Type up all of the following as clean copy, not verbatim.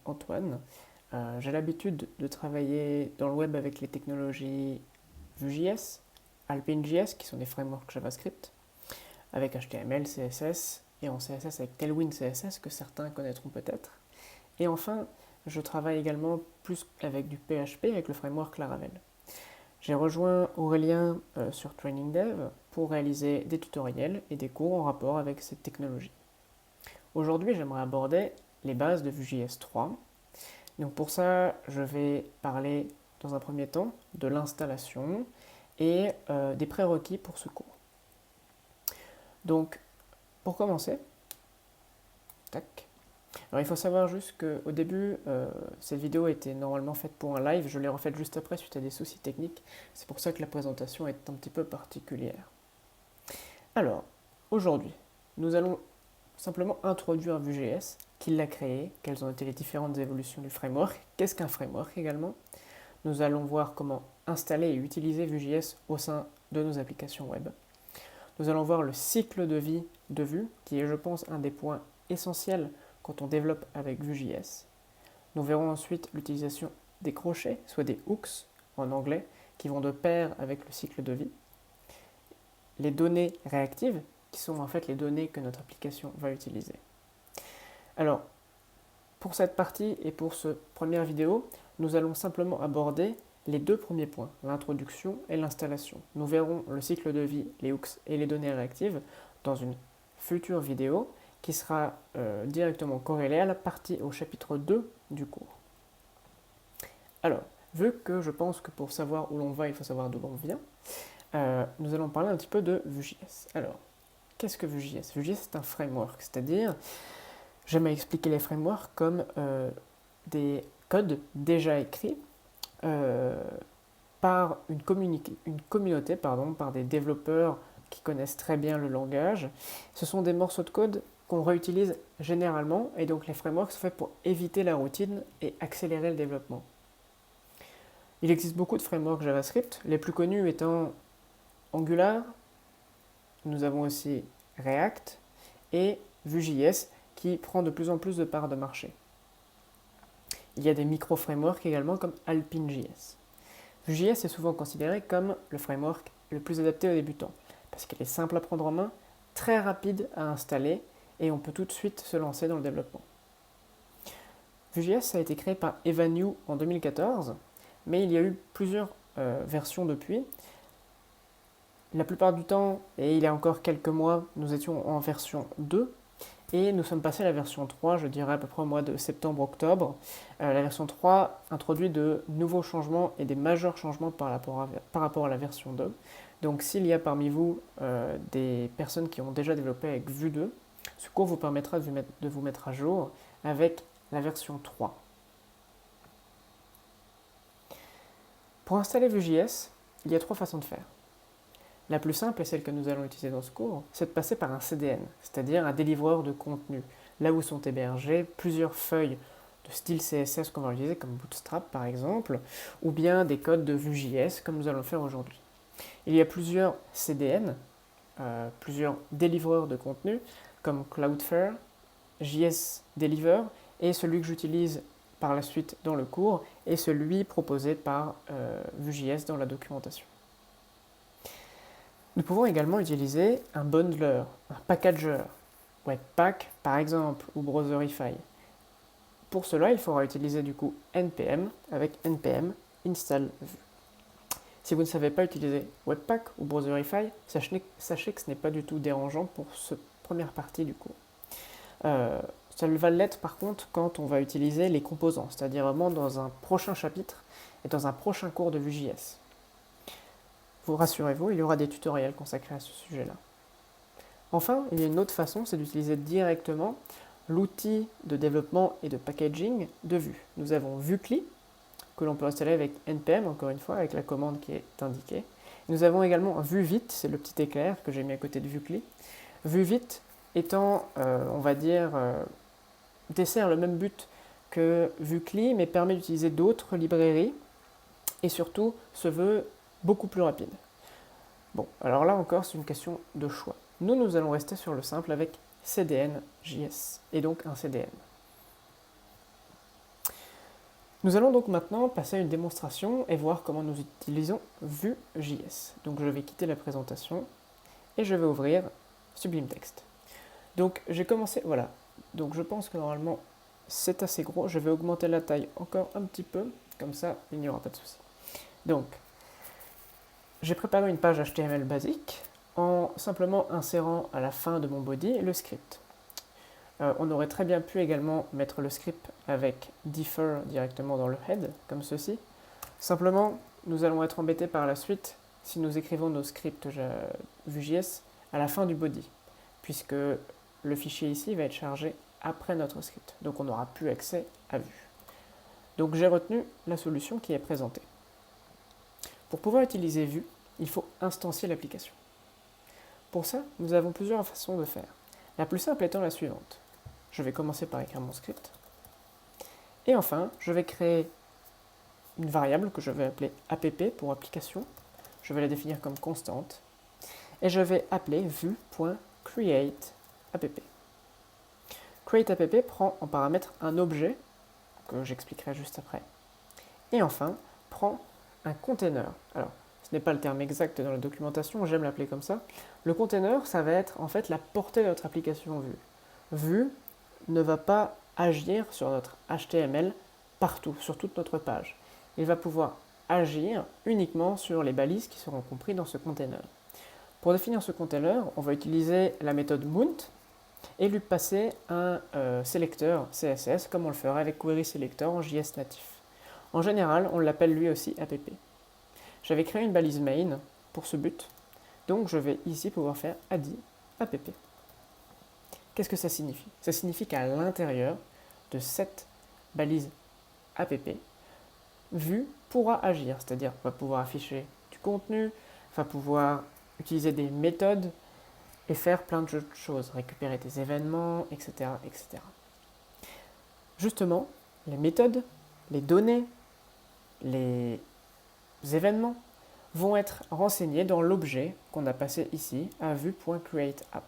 Antoine. J'ai l'habitude de travailler dans le web avec les technologies Vue.js, Alpine.js, qui sont des frameworks JavaScript, avec HTML, CSS, et en CSS avec Tailwind CSS, que certains connaîtront peut-être. Et enfin, je travaille également plus avec du PHP, avec le framework Laravel. J'ai rejoint Aurélien sur Training Dev pour réaliser des tutoriels et des cours en rapport avec cette technologie. Aujourd'hui, j'aimerais aborder les bases de Vue.js 3. Donc pour ça, je vais parler dans un premier temps de l'installation et des prérequis pour ce cours. Donc, pour commencer, tac. Alors il faut savoir juste qu'au début, cette vidéo était normalement faite pour un live, je l'ai refaite juste après suite à des soucis techniques. C'est pour ça que la présentation est un petit peu particulière. Alors, aujourd'hui, nous allons simplement introduire Vue.js, qui l'a créé, quelles ont été les différentes évolutions du framework, qu'est-ce qu'un framework également. Nous allons voir comment installer et utiliser Vue.js au sein de nos applications web. Nous allons voir le cycle de vie de Vue, qui est, je pense, un des points essentiels quand on développe avec Vue.js. Nous verrons ensuite l'utilisation des crochets, soit des hooks en anglais, qui vont de pair avec le cycle de vie. Les données réactives, qui sont en fait les données que notre application va utiliser. Alors, pour cette partie et pour cette première vidéo, nous allons simplement aborder les deux premiers points, l'introduction et l'installation. Nous verrons le cycle de vie, les hooks et les données réactives dans une future vidéo qui sera directement corrélée à la partie au chapitre 2 du cours. Alors, vu que je pense que pour savoir où l'on va, il faut savoir d'où l'on vient, nous allons parler un petit peu de Vue.js. Alors, qu'est-ce que Vue.js? Vue.js c'est un framework, c'est-à-dire, j'aime à expliquer les frameworks comme des codes déjà écrits par une communauté, par des développeurs qui connaissent très bien le langage. Ce sont des morceaux de code qu'on réutilise généralement, et donc les frameworks sont faits pour éviter la routine et accélérer le développement. Il existe beaucoup de frameworks JavaScript, les plus connus étant Angular, nous avons aussi React et Vue.js qui prend de plus en plus de parts de marché. Il y a des micro-frameworks également comme Alpine.js. Vue.js est souvent considéré comme le framework le plus adapté aux débutants parce qu'il est simple à prendre en main, très rapide à installer et on peut tout de suite se lancer dans le développement. Vue.js a été créé par Evan You en 2014, mais il y a eu plusieurs versions depuis. La plupart du temps, et il y a encore quelques mois, nous étions en version 2 et nous sommes passés à la version 3, je dirais à peu près au mois de septembre-octobre. La version 3 introduit de nouveaux changements et des majeurs changements par rapport à la version 2. Donc s'il y a parmi vous des personnes qui ont déjà développé avec Vue 2, ce cours vous permettra de vous mettre à jour avec la version 3. Pour installer Vue.js, il y a trois façons de faire. La plus simple, et celle que nous allons utiliser dans ce cours, c'est de passer par un CDN, c'est-à-dire un délivreur de contenu, là où sont hébergées plusieurs feuilles de style CSS qu'on va utiliser, comme Bootstrap par exemple, ou bien des codes de Vue.js, comme nous allons le faire aujourd'hui. Il y a plusieurs CDN, plusieurs délivreurs de contenu, comme Cloudflare, JS Deliver, et celui que j'utilise par la suite dans le cours, est celui proposé par Vue.js dans la documentation. Nous pouvons également utiliser un bundler, un packager, Webpack par exemple, ou Browserify. Pour cela, il faudra utiliser du coup npm avec npm install Vue. Si vous ne savez pas utiliser Webpack ou Browserify, sachez que ce n'est pas du tout dérangeant pour cette première partie du cours. Ça va l'être par contre quand on va utiliser les composants, c'est-à-dire vraiment dans un prochain chapitre et dans un prochain cours de Vue.js. Vous rassurez-vous, il y aura des tutoriels consacrés à ce sujet-là. Enfin, il y a une autre façon, c'est d'utiliser directement l'outil de développement et de packaging de Vue. Nous avons Vuecli, que l'on peut installer avec npm, encore une fois, avec la commande qui est indiquée. Nous avons également Vue-Vite, c'est le petit éclair que j'ai mis à côté de Vuecli. Vue-Vite étant, on va dire, dessert le même but que Vuecli, mais permet d'utiliser d'autres librairies et surtout se veut beaucoup plus rapide. Bon, alors là encore, c'est une question de choix. Nous allons rester sur le simple avec CDN.js, et donc un CDN. Nous allons donc maintenant passer à une démonstration et voir comment nous utilisons Vue.js. Donc je vais quitter la présentation et je vais ouvrir Sublime Text. Donc j'ai commencé, voilà. Donc je pense que normalement c'est assez gros. Je vais augmenter la taille encore un petit peu, comme ça il n'y aura pas de souci. Donc j'ai préparé une page HTML basique en simplement insérant à la fin de mon body le script. On aurait très bien pu également mettre le script avec differ directement dans le head, comme ceci. Simplement, nous allons être embêtés par la suite si nous écrivons nos scripts Vue.js à la fin du body, puisque le fichier ici va être chargé après notre script, donc on n'aura plus accès à Vue. Donc j'ai retenu la solution qui est présentée. Pour pouvoir utiliser Vue, il faut instancier l'application. Pour ça, nous avons plusieurs façons de faire. La plus simple étant la suivante. Je vais commencer par écrire mon script. Et enfin, je vais créer une variable que je vais appeler app pour application. Je vais la définir comme constante. Et je vais appeler vue.createApp. CreateApp prend en paramètre un objet, que j'expliquerai juste après. Et enfin, prend un container. Alors, ce n'est pas le terme exact dans la documentation, j'aime l'appeler comme ça. Le container, ça va être en fait la portée de notre application Vue. Vue ne va pas agir sur notre HTML partout, sur toute notre page. Il va pouvoir agir uniquement sur les balises qui seront comprises dans ce container. Pour définir ce container, on va utiliser la méthode mount et lui passer un sélecteur CSS comme on le ferait avec querySelector en JS natif. En général, on l'appelle lui aussi app. J'avais créé une balise main pour ce but, donc je vais ici pouvoir faire add app. Qu'est-ce que ça signifie? Ça signifie qu'à l'intérieur de cette balise app, Vue pourra agir, c'est-à-dire va pouvoir afficher du contenu, va pouvoir utiliser des méthodes et faire plein de choses, récupérer des événements, etc., etc. Justement, les méthodes, les données, les événements vont être renseignés dans l'objet qu'on a passé ici à vue.createApp.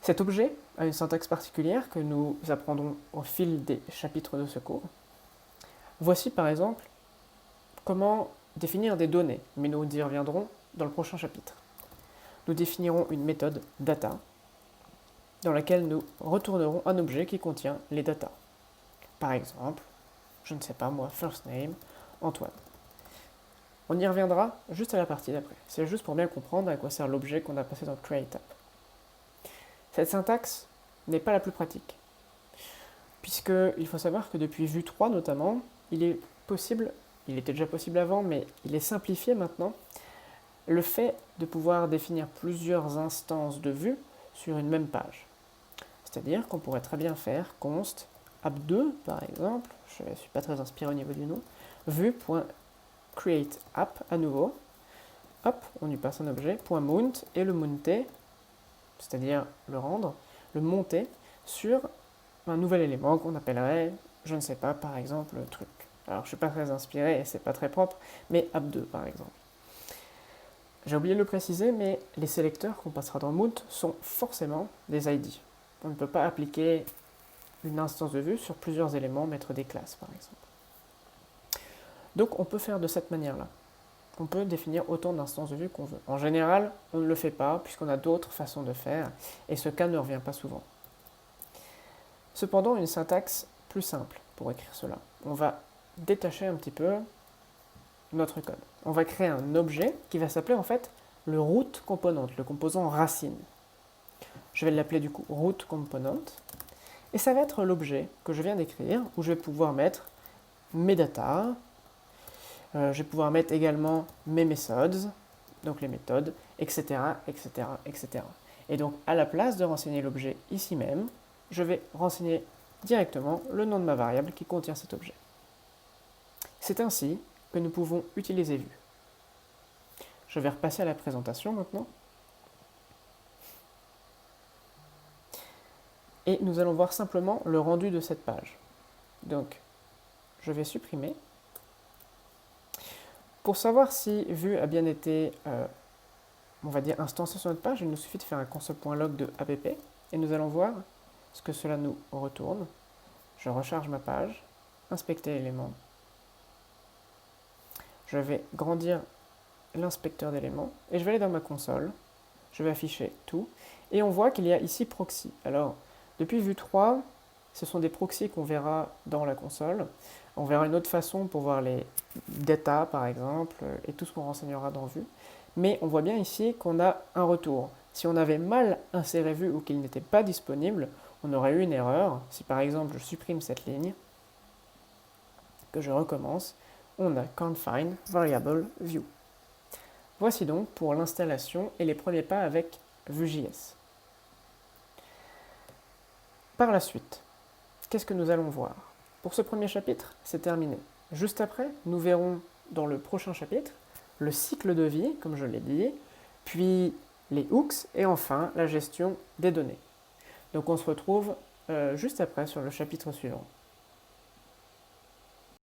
Cet objet a une syntaxe particulière que nous apprendrons au fil des chapitres de ce cours. Voici par exemple comment définir des données, mais nous y reviendrons dans le prochain chapitre. Nous définirons une méthode data dans laquelle nous retournerons un objet qui contient les datas. Par exemple, je ne sais pas moi, first name, Antoine. On y reviendra juste à la partie d'après. C'est juste pour bien comprendre à quoi sert l'objet qu'on a passé dans CreateApp. Cette syntaxe n'est pas la plus pratique, puisqu'il faut savoir que depuis Vue 3 notamment, il est possible, il était déjà possible avant, mais il est simplifié maintenant, le fait de pouvoir définir plusieurs instances de Vue sur une même page. C'est-à-dire qu'on pourrait très bien faire const app2 par exemple, je ne suis pas très inspiré au niveau du nom, vue.createApp à nouveau, hop, on y passe un objet, .mount et le mounter, c'est-à-dire le rendre, le monter sur un nouvel élément qu'on appellerait, je ne sais pas, par exemple, truc. Alors je ne suis pas très inspiré et c'est pas très propre, mais app2 par exemple. J'ai oublié de le préciser, mais les sélecteurs qu'on passera dans Mount sont forcément des ID. On ne peut pas appliquer une instance de vue sur plusieurs éléments, mettre des classes par exemple. Donc on peut faire de cette manière-là. On peut définir autant d'instances de vue qu'on veut. En général, on ne le fait pas puisqu'on a d'autres façons de faire et ce cas ne revient pas souvent. Cependant, une syntaxe plus simple pour écrire cela. On va détacher un petit peu notre code. On va créer un objet qui va s'appeler en fait le root component, le composant racine. Je vais l'appeler du coup root component et ça va être l'objet que je viens d'écrire où je vais pouvoir mettre mes datas, je vais pouvoir mettre également mes methods, donc les méthodes, etc., etc., etc. Et donc, à la place de renseigner l'objet ici même, je vais renseigner directement le nom de ma variable qui contient cet objet. C'est ainsi que nous pouvons utiliser Vue. Je vais repasser à la présentation maintenant. Et nous allons voir simplement le rendu de cette page. Donc, je vais supprimer. Pour savoir si Vue a bien été, on va dire, instancié sur notre page, il nous suffit de faire un console.log de app et nous allons voir ce que cela nous retourne. Je recharge ma page. inspecter l'élément. Je vais grandir l'inspecteur d'éléments et je vais aller dans ma console. Je vais afficher tout et on voit qu'il y a ici proxy. Alors, depuis vue 3, ce sont des proxys qu'on verra dans la console. On verra une autre façon pour voir les data, par exemple, et tout ce qu'on renseignera dans vue. Mais on voit bien ici qu'on a un retour. Si on avait mal inséré vue ou qu'il n'était pas disponible, on aurait eu une erreur. Si par exemple je supprime cette ligne, que je recommence, on a can't find variable view. Voici donc pour l'installation et les premiers pas avec Vue.js. Par la suite, qu'est-ce que nous allons voir? Pour ce premier chapitre, c'est terminé. Juste après, nous verrons dans le prochain chapitre le cycle de vie, comme je l'ai dit, puis les hooks et enfin la gestion des données. Donc on se retrouve juste après sur le chapitre suivant.